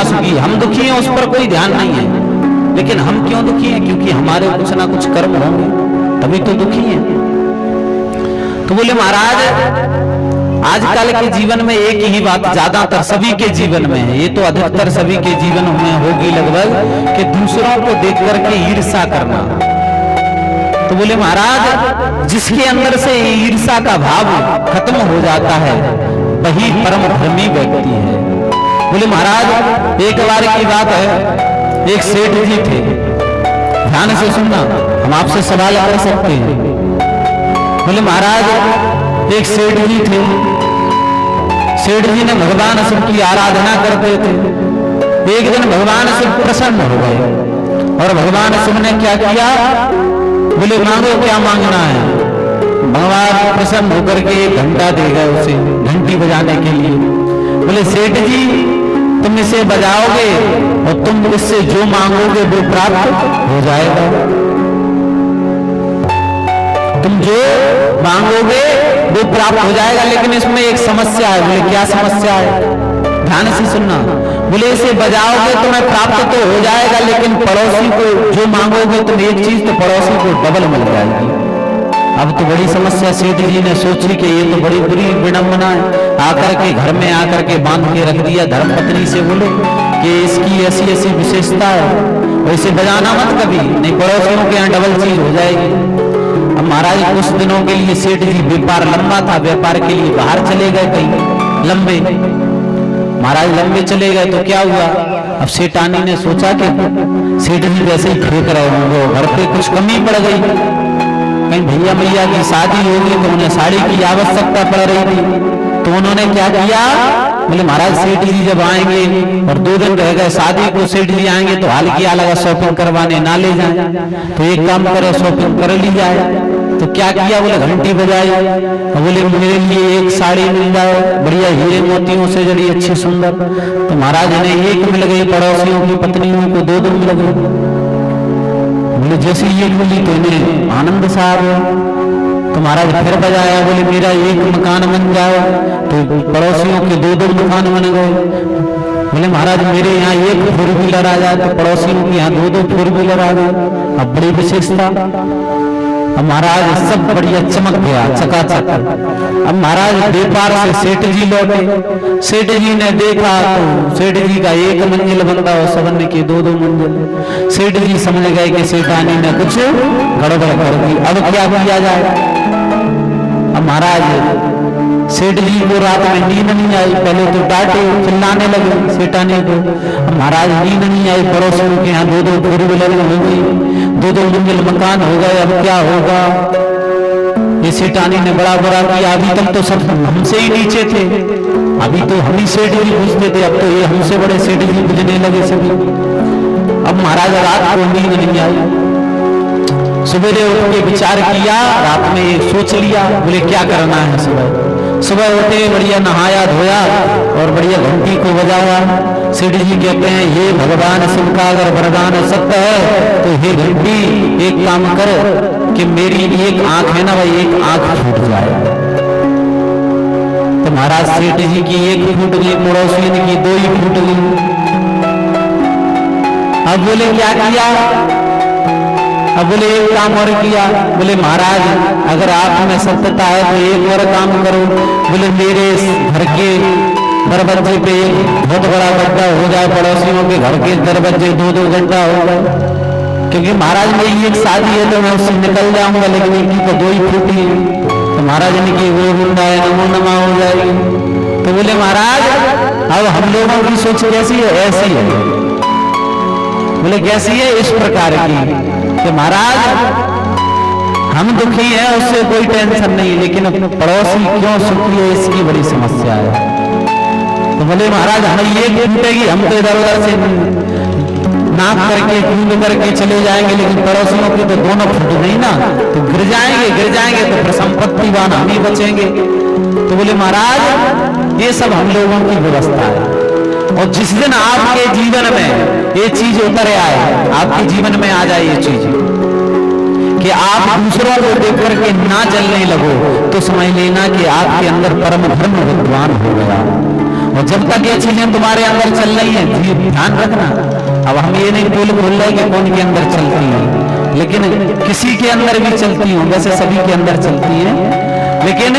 सुखी। हम दुखी हैं उस पर कोई ध्यान नहीं है, लेकिन हम क्यों दुखी हैं? क्योंकि हमारे कुछ ना कुछ कर्म होंगे तभी तो दुखी हैं। तो बोले महाराज आजकल के जीवन में एक ही बात ज्यादातर सभी के जीवन में है, ये तो अधिकतर सभी के जीवन में होगी लगभग, कि दूसरों को देख करके ईर्ष्या करना। तो बोले महाराज जिसके अंदर से ईर्ष्या का भाव खत्म हो जाता है वही परम धर्मी व्यक्ति है। बोले महाराज एक बार की बात है, एक सेठ जी थे, ध्यान से सुनना, हम आपसे सवाल कर सकते हैं। बोले महाराज एक सेठ जी थे, सेठ जी ने भगवान शिव की आराधना करते थे। एक दिन भगवान शिव प्रसन्न हो गए और भगवान शिव ने क्या किया? बोले मांगो, क्या मांगना है? भगवान प्रसन्न होकर के एक घंटा दे गए उसे, घंटी बजाने के लिए। बोले सेठ जी तुम इसे बजाओगे और तुम इससे जो मांगोगे वो प्राप्त हो जाएगा। तुम जो मांगोगे वो प्राप्त हो जाएगा, लेकिन इसमें एक समस्या है। बोले क्या समस्या है? ध्यान से सुनना। बोले इसे बजाओगे तो मैं प्राप्त तो हो जाएगा, लेकिन पड़ोसी को जो मांगोगे तुम एक चीज तो पड़ोसी को डबल मिल जाएगी। अब तो बड़ी समस्या। सेठ जी ने सोची कि ये तो बड़ी बुरी विडंबना है। आकर के घर में आकर के बांध के रख दिया। धर्मपत्नी से बोले कि इसकी ऐसी ऐसी विशेषता है, वैसे बजाना मत कभी, नहीं पड़ोसियों के यहाँ डबल चीज हो जाएगी। अब महाराज कुछ दिनों के लिए सेठ जी, व्यापार लंबा था, व्यापार के लिए बाहर चले गए कहीं लंबे। महाराज लंबे चले गए तो क्या हुआ? अब सेठानी ने सोचा कि सेठ जी वैसे ही फेंक रहे होंगे, घर पे कुछ कमी पड़ गई, कहीं भैया मैया की शादी होगी तो उन्हें साड़ी की आवश्यकता पड़ रही थी। तो उन्होंने क्या किया? बोले महाराज सेठ जी जब आएंगे और 2 दिन रह गए शादी को, सेठ जी आएंगे तो हाल किया लगा शॉपिंग करवाने ना ले जाए, तो एक काम करे शॉपिंग कर ली जाए। तो क्या किया? बोले घंटी बजाई, बोले मेरे लिए एक साड़ी मिल जाए बढ़िया हीरे मोतियों से जड़ी अच्छी सुंदर। तो महाराज ने एक मिल गई, पड़ोसियों की पत्नियों को 2 मिल गई। बोले जैसे ये मिली तो इन्हें आनंद सा आ गया। तो महाराज फिर बजाया, बोले मेरा एक मकान बन जाए, तो पड़ोसियों के 2 मकान बन गए। बोले महाराज मेरे यहाँ एक 4 व्हीलर आ जाए, तो पड़ोसियों के यहाँ 2 4 व्हीलर आ गए। अब बड़ी विशेषता। अब महाराज सब बढ़िया चमक गया, चकाचक। अब महाराज व्यापार से सेठ जी लौटे। सेठ जी ने देखा तो सेठ जी का 1 मंजिल बनता और सबने की 2 मंजिल। सेठ जी समझ गए कि सेठानी ने कुछ गड़बड़ कर दी, अब क्या किया जाए? अब महाराज सेठ जी को रात में नींद नहीं आई। पहले तो डांटे, चिल्लाने लगे सेठानी को। अब महाराज नींद नहीं आई, पड़ोसियों के यहाँ 2 4 व्हीलर हो गई, 2 मंजिल मकान हो गए, अब क्या होगा? ये सेठानी ने बड़ा बुरा किया। अभी तक तो सब हमसे ही नीचे थे, अभी तो हम ही सेठ जी पूछते थे, अब तो ये हमसे बड़े सेठ जी पूजने लगे सभी। अब महाराज रात को नींद नहीं आई। सवेरे उठ के विचार किया, रात में ये सोच लिया, बोले क्या करना है। सुबह उठे, बढ़िया नहाया धोया और बढ़िया घंटी को बजाया। सेठ जी कहते हैं ये भगवान शिव का अगर वरदान सत्य है तो हे घंटी एक काम कर कि मेरी एक आंख है ना भाई, एक आंख फूट जाए। तो महाराज सेठ जी की 1 फूट गई, पड़ोसियों की 2 ही फूट गई। अब बोले क्या किया? अब बोले एक काम और किया। बोले महाराज अगर आप में सत्यता है तो एक और काम करो। बोले मेरे घर के दरवाजे पे बहुत बड़ा गड्ढा हो जाए, पड़ोसियों के घर के दरवाजे 2 घंटा हो गए, क्योंकि महाराज मेरी एक शादी है तो मैं उससे निकल जाऊंगा, लेकिन इनकी तो 2 ही फूटी। तो महाराज ने की वो गुंडा है नमो नमा हो जाएगी। तो बोले महाराज अब हम लोगों की सोच कैसी है? ऐसी है। बोले कैसी है? इस प्रकार की कि महाराज हम दुखी हैं उससे कोई टेंशन नहीं, लेकिन पड़ोसी क्यों सुखी है इसकी बड़ी समस्या है। तो बोले महाराज हमें ये टूटेगी, हम तो इधर उधर से नाक करके कूद करके चले जाएंगे, लेकिन पड़ोसियों की तो दोनों फूट नहीं ना, तो गिर जाएंगे तो संपत्तिवान हम ही बचेंगे। तो बोले महाराज ये सब हम लोगों की व्यवस्था है, और जिस दिन आपके जीवन में ये चीज उतर आए, आपके जीवन में आ जाए ये चीज कि आप दूसरों को देख करके ना जलने लगो, तो समझ लेना कि आपके अंदर परम धर्म विद्वान हो गया। और जब तक ये चीजें तुम्हारे अंदर चल रही हैं, ध्यान रखना। अब हम ये नहीं बोल रहे कि कौन के अंदर चलती है, लेकिन किसी के अंदर भी चलती हो, वैसे सभी के अंदर चलती है, लेकिन